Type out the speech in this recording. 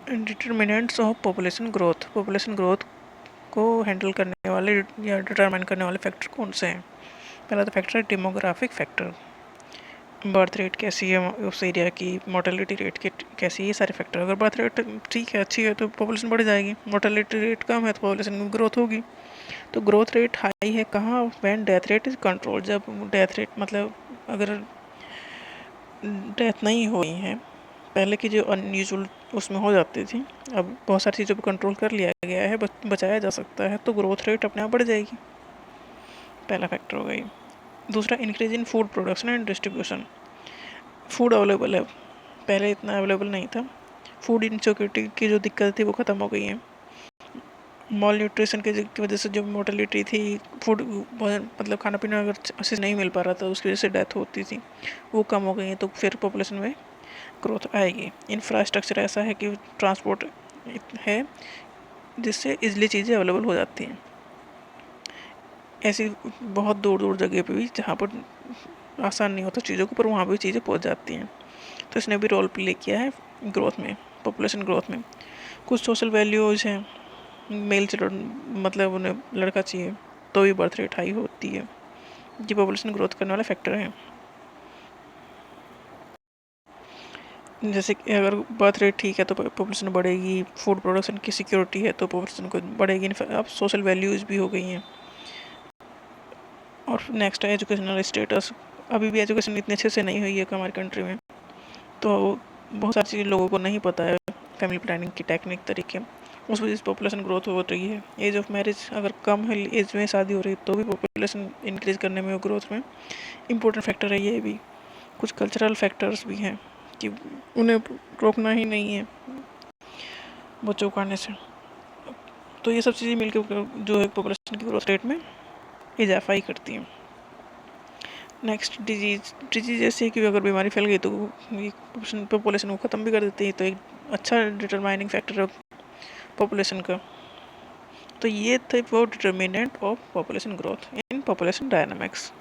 Determinants of population growth को handle करने वाले या डिटरमाइन करने वाले फैक्टर कौन से हैं? पहला तो फैक्टर है डेमोग्राफिक फैक्टर, बर्थ रेट कैसी है उस एरिया की, मोर्टेलिटी रेट कैसी है, ये सारे फैक्टर। अगर बर्थ रेट ठीक है, अच्छी है, तो पॉपुलेशन बढ़ जाएगी। मोर्टेलिटी रेट कम है तो पॉपुलेशन में ग्रोथ होगी। तो ग्रोथ रेट हाई है कहाँ? When death rate is control, जब डेथ रेट मतलब अगर डेथ नहीं हुई है, पहले की जो अनयूजुअल उसमें हो जाती थी, अब बहुत सारी चीज़ों पर कंट्रोल कर लिया गया है, बचाया जा सकता है, तो ग्रोथ रेट अपने आप बढ़ जाएगी। पहला फैक्टर हो गई। दूसरा, increase in food production and distribution. Food available है, पहले इतना अवेलेबल नहीं था। फूड इनसिक्योरिटी की जो दिक्कत थी वो ख़त्म हो गई है। मॉल न्यूट्रिशन की वजह से जो मोर्टेलिटी थी, फूड मतलब खाना पीना अगर अच्छे से नहीं मिल पा रहा था, उसकी वजह से डेथ होती थी, वो कम हो गई है, तो फिर पॉपुलेशन में ग्रोथ आएगी। इंफ्रास्ट्रक्चर ऐसा है कि ट्रांसपोर्ट है जिससे इजली चीज़ें अवेलेबल हो जाती हैं, ऐसी बहुत दूर दूर जगह पे भी जहाँ पर आसान नहीं होता चीज़ों को, पर वहाँ भी चीज़ें पहुँच जाती हैं। तो इसने भी रोल प्ले किया है ग्रोथ में, पॉपुलेशन ग्रोथ में। कुछ सोशल वैल्यूज़ हैं, मेल चिल्ड्रन मतलब उन्हें लड़का चाहिए तो भी बर्थ रेट हाई होती है, ये पॉपुलेशन ग्रोथ करने वाले फैक्टर हैं। जैसे कि अगर बर्थ रेट ठीक है तो पॉपुलेशन बढ़ेगी, फूड प्रोडक्शन की सिक्योरिटी है तो पॉपुलेशन को बढ़ेगी। अब सोशल वैल्यूज़ भी हो गई हैं। और नेक्स्ट है एजुकेशनल स्टेटस। अभी भी एजुकेशन इतने अच्छे से नहीं हुई है हमारी कंट्री में, तो बहुत सारी चीज़ें लोगों को नहीं पता है, फैमिली प्लानिंग की टेक्निक तरीके, उस वजह से पॉपुलेशन ग्रोथ हो रही है। एज ऑफ मैरिज अगर कम है, एज में शादी हो रही है, तो भी पॉपुलेशन इंक्रीज करने में, ग्रोथ में इम्पोर्टेंट फैक्टर है ये भी। कुछ कल्चरल फैक्टर्स भी हैं कि उन्हें रोकना ही नहीं है बच्चों को आने से। तो ये सब चीज़ें मिलकर जो है पॉपुलेशन की ग्रोथ रेट में इजाफा ही करती हैं। नेक्स्ट, डिजीज ऐसी है कि अगर बीमारी फैल गई तो ये पॉपुलेशन को ख़त्म भी कर देती है, तो एक अच्छा डिटरमाइनिंग फैक्टर है पॉपुलेशन का। तो ये थे वो determinant of population growth in population dynamics.